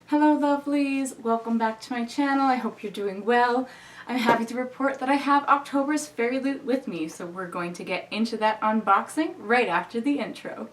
Hello lovelies, welcome back to my channel. I hope you're doing well. I'm happy to report that I have October's Fairyloot with me, so we're going to get into that unboxing right after the intro.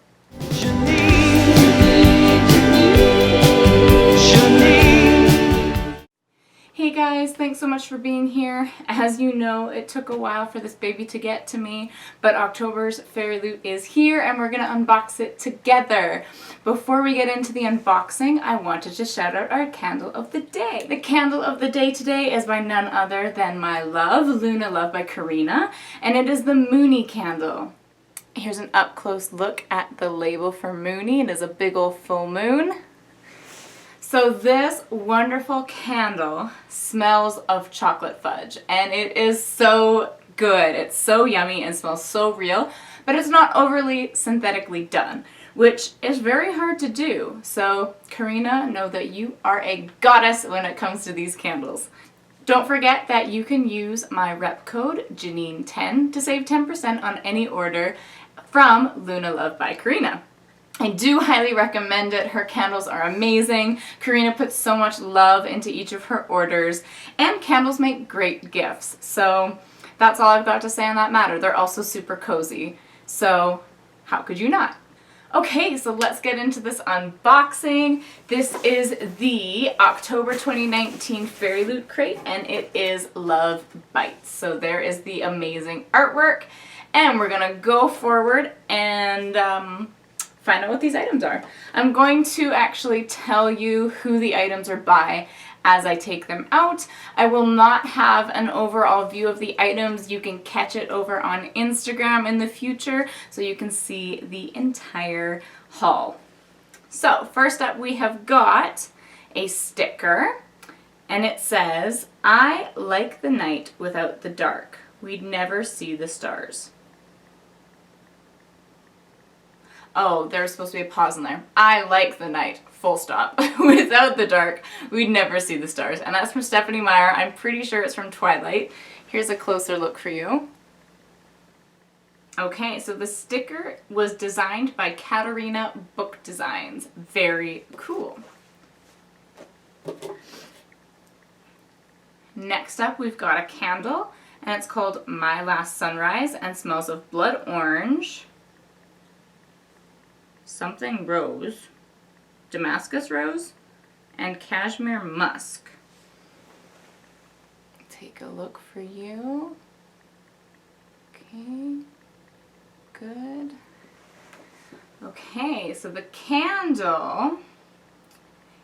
Hey guys, thanks so much for being here. As you know, it took a while for this baby to get to me, but October's Fairyloot is here and we're gonna unbox it together. Before we get into the unboxing, I wanted to shout out our candle of the day. The candle of the day today is by none other than my love, Luna Love by Karina, and it is the Moony candle. Here's an up-close look at the label for Moony. It is a big old full moon. So this wonderful candle smells of chocolate fudge, and it is so good. It's so yummy and smells so real, but it's not overly synthetically done, which is very hard to do. So Karina, know that you are a goddess when it comes to these candles. Don't forget that you can use my rep code Janine10 to save 10% on any order from Luna Love by Karina. I do highly recommend it. Her candles are amazing. Karina puts so much love into each of her orders, and candles make great gifts. So that's all I've got to say on that matter. They're also super cozy. So how could you not? Okay, so let's get into this unboxing. This is the October 2019 Fairyloot crate, and it is Love Bites. So there is the amazing artwork, and we're gonna go forward and find out what these items are. I'm going to actually tell you who the items are by as I take them out. I will not have an overall view of the items. You can catch it over on Instagram in the future so you can see the entire haul. So first up we have got a sticker, and it says, "I like the night without the dark. We'd never see the stars." Oh, there's supposed to be a pause in there. "I like the night, full stop. Without the dark, we'd never see the stars." And that's from Stephanie Meyer. I'm pretty sure it's from Twilight. Here's a closer look for you. Okay, so the sticker was designed by Katarina Book Designs. Very cool. Next up, we've got a candle, and it's called My Last Sunrise and smells of blood orange, something rose, Damascus rose, and cashmere musk. Take a look for you. Okay, good. Okay, so the candle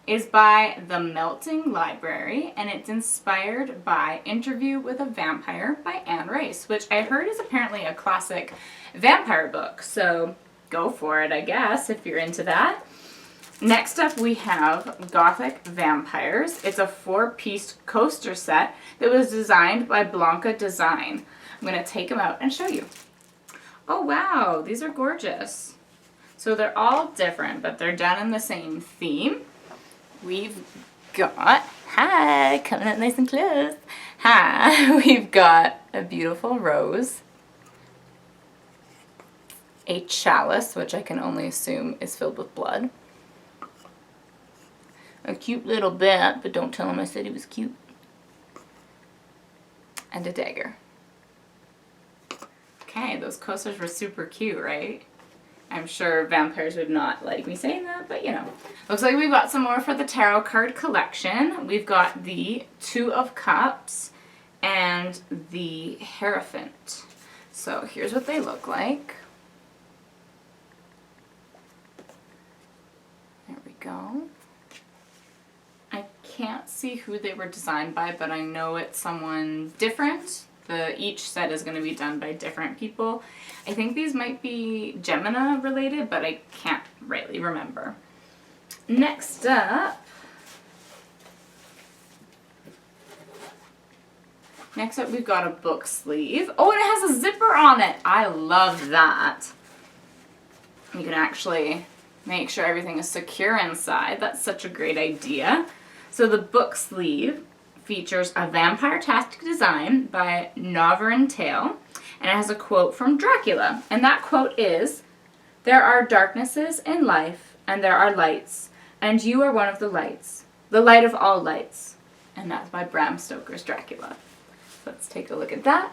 is by The Melting Library, and it's inspired by Interview with a Vampire by Anne Rice, which I heard is apparently a classic vampire book, so go for it, I guess, if you're into that. Next up we have Gothic Vampires. It's a 4-piece coaster set that was designed by Blanca Design. I'm going to take them out and show you. Oh wow, these are gorgeous. So they're all different, but they're done in the same theme. We've got, hi, coming up nice and close. Hi, we've got a beautiful rose, a chalice, which I can only assume is filled with blood, a cute little bat, but don't tell him I said he was cute, and a dagger. Okay, those coasters were super cute, right? I'm sure vampires would not like me saying that, but you know. Looks like we've got some more for the tarot card collection. We've got the Two of Cups and the Hierophant. So here's what they look like. There we go. I can't see who they were designed by, but I know it's someone different. Each set is going to be done by different people. I think these might be Gemini related, but I can't rightly remember. Next up, we've got a book sleeve. Oh, and it has a zipper on it. I love that. You can actually make sure everything is secure inside. That's such a great idea. So the book sleeve features a vampire-tastic design by Noverin Tale, and it has a quote from Dracula. And that quote is, "There are darknesses in life, and there are lights, and you are one of the lights. The Light of All Lights. And that's by Bram Stoker's Dracula. Let's take a look at that.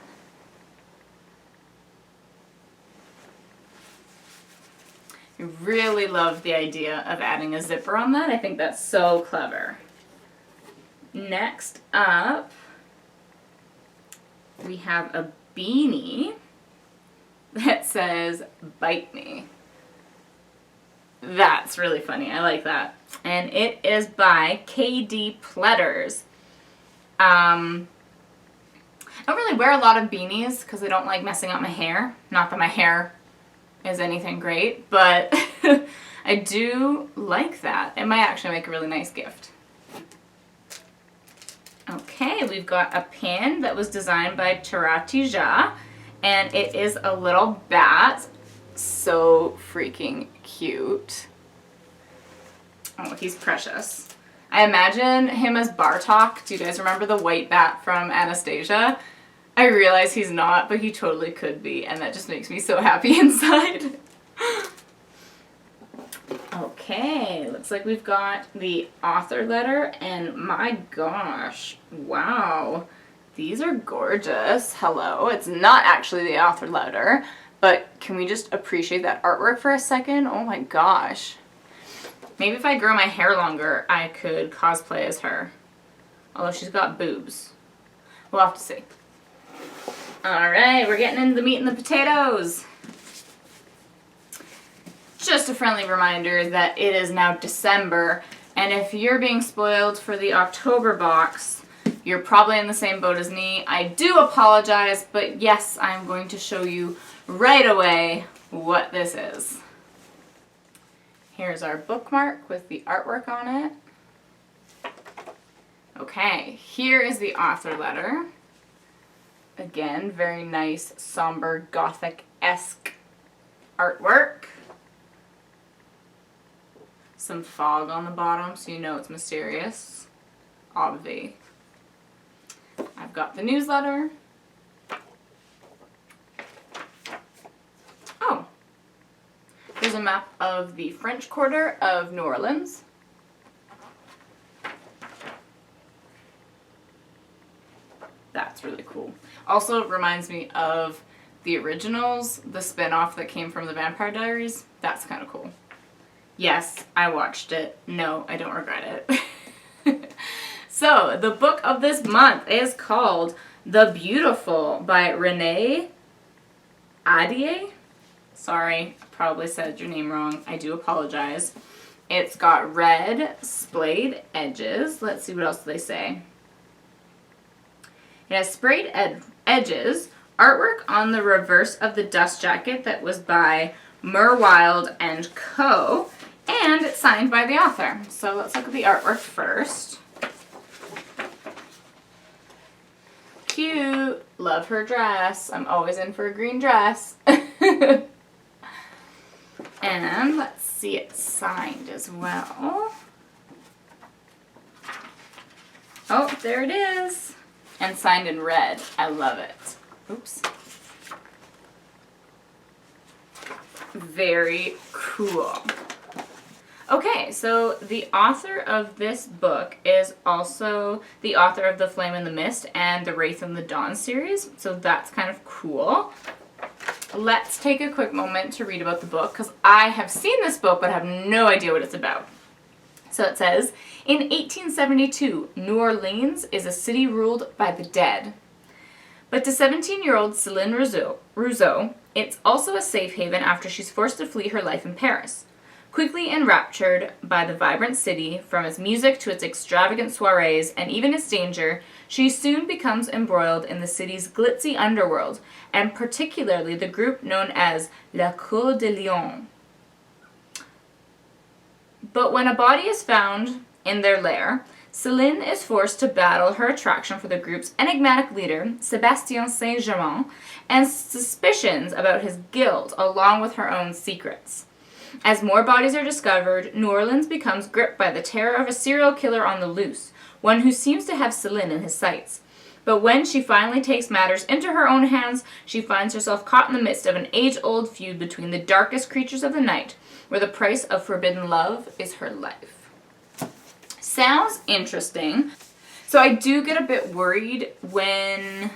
I really love the idea of adding a zipper on that. I think that's so clever. Next up, we have a beanie that says, "Bite Me." That's really funny. I like that. And it is by K.D. Pletters. I don't really wear a lot of beanies because I don't like messing up my hair. Not that my hair is anything great, but I do like that. It might actually make a really nice gift. Okay, we've got a pin that was designed by Taratija, and it is a little bat. So freaking cute. Oh, he's precious. I imagine him as Bartok. Do you guys remember the white bat from Anastasia? I realize he's not, but he totally could be, and that just makes me so happy inside. Okay, looks like we've got the author letter, and my gosh, wow, these are gorgeous. Hello, it's not actually the author letter, but can we just appreciate that artwork for a second? Oh my gosh. Maybe if I grow my hair longer, I could cosplay as her. Although she's got boobs. We'll have to see. Alright, we're getting into the meat and the potatoes. Just a friendly reminder that it is now December, and if you're being spoiled for the October box, you're probably in the same boat as me. I do apologize, but yes, I'm going to show you right away what this is. Here's our bookmark with the artwork on it. Okay, here is the author letter. Again, very nice, somber, gothic-esque artwork. Some fog on the bottom so you know it's mysterious. Obvi. I've got the newsletter. Oh. There's a map of the French Quarter of New Orleans. That's really cool. Also, it reminds me of the originals, the spin-off that came from the Vampire Diaries. That's kind of cool. Yes, I watched it. No, I don't regret it. So, the book of this month is called The Beautiful by Renee Adier. Sorry, I probably said your name wrong. I do apologize. It's got red splayed edges. Let's see what else they say. It has sprayed edges, artwork on the reverse of the dust jacket that was by Merwild and Co., and it's signed by the author. So let's look at the artwork first. Cute. Love her dress. I'm always in for a green dress. And let's see it signed as well. Oh, there it is. And signed in red. I love it. Oops. Very cool. Okay, so the author of this book is also the author of The Flame and the Mist and the Wraith and the Dawn series, so that's kind of cool. Let's take a quick moment to read about the book, because I have seen this book but have no idea what it's about. So it says, in 1872, New Orleans is a city ruled by the dead. But to 17-year-old Céline Rousseau, it's also a safe haven after she's forced to flee her life in Paris. Quickly enraptured by the vibrant city, from its music to its extravagant soirees and even its danger, she soon becomes embroiled in the city's glitzy underworld, and particularly the group known as La Cour de Lion. But when a body is found in their lair, Céline is forced to battle her attraction for the group's enigmatic leader, Sébastien Saint-Germain, and suspicions about his guilt, along with her own secrets. As more bodies are discovered, New Orleans becomes gripped by the terror of a serial killer on the loose, one who seems to have Céline in his sights. But when she finally takes matters into her own hands, she finds herself caught in the midst of an age-old feud between the darkest creatures of the night, where the price of forbidden love is her life. Sounds interesting. So I do get a bit worried when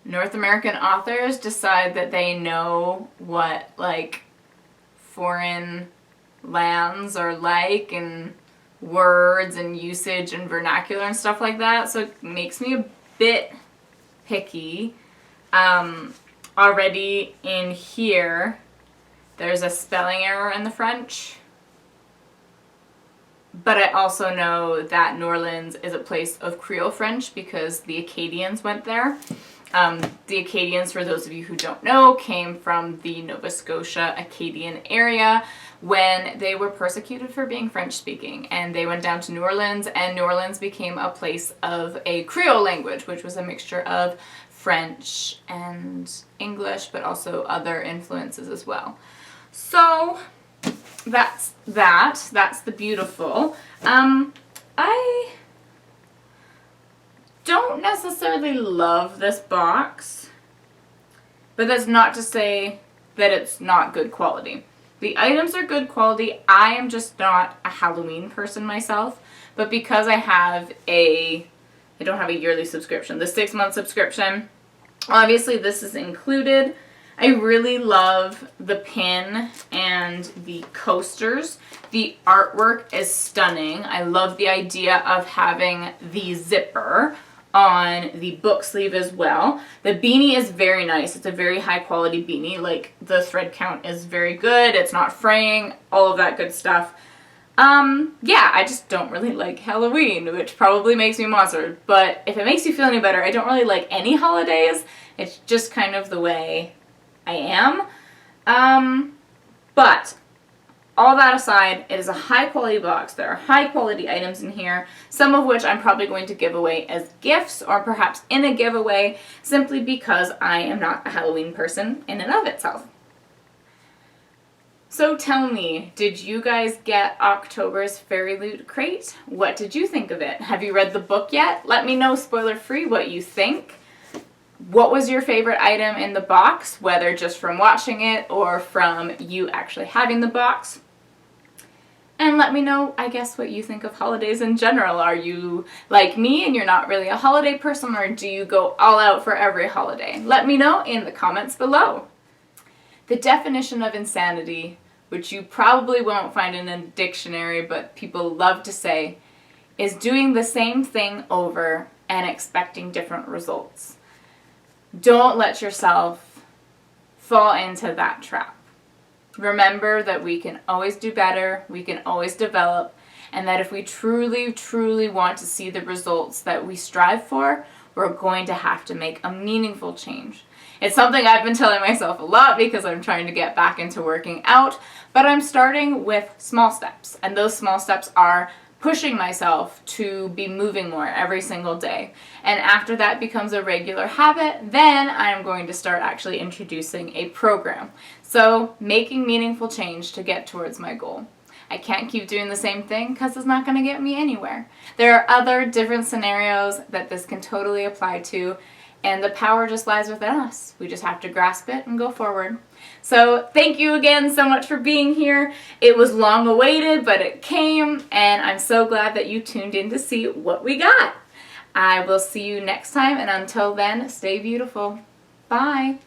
North American authors decide that they know what, like, foreign lands are like and words and usage and vernacular and stuff like that. So it makes me a bit picky. Already in here, there's a spelling error in the French. But I also know that New Orleans is a place of Creole French because the Acadians went there. The Acadians, for those of you who don't know, came from the Nova Scotia Acadian area when they were persecuted for being French-speaking. And they went down to New Orleans, and New Orleans became a place of a Creole language, which was a mixture of French and English, but also other influences as well. So that's that. That's the beautiful. I don't necessarily love this box, but that's not to say that it's not good quality. The items are good quality. I am just not a Halloween person myself, but because I don't have a yearly subscription, the 6-month subscription, obviously this is included. I really love the pin and the coasters. The artwork is stunning. I love the idea of having the zipper on the book sleeve as well. The beanie is very nice. It's a very high quality beanie. Like, the thread count is very good. It's not fraying, all of that good stuff. Yeah, I just don't really like Halloween, which probably makes me monster. But if it makes you feel any better, I don't really like any holidays. It's just kind of the way I am. But all that aside, it is a high quality box. There are high quality items in here, some of which I'm probably going to give away as gifts or perhaps in a giveaway simply because I am not a Halloween person in and of itself. So tell me, did you guys get October's Fairyloot crate? What did you think of it? Have you read the book yet? Let me know, spoiler free, what you think. What was your favorite item in the box, whether just from watching it or from you actually having the box? And let me know, I guess, what you think of holidays in general. Are you like me and you're not really a holiday person, or do you go all out for every holiday? Let me know in the comments below. The definition of insanity, which you probably won't find in a dictionary, but people love to say, is doing the same thing over and expecting different results. Don't let yourself fall into that trap. Remember that we can always do better, we can always develop, and that if we truly, truly want to see the results that we strive for, we're going to have to make a meaningful change. It's something I've been telling myself a lot because I'm trying to get back into working out, but I'm starting with small steps, and those small steps are pushing myself to be moving more every single day. And after that becomes a regular habit, then I'm going to start actually introducing a program. So making meaningful change to get towards my goal. I can't keep doing the same thing because it's not going to get me anywhere. There are other different scenarios that this can totally apply to, and the power just lies within us. We just have to grasp it and go forward. So thank you again so much for being here. It was long awaited, but it came, and I'm so glad that you tuned in to see what we got. I will see you next time, and until then, stay beautiful. Bye.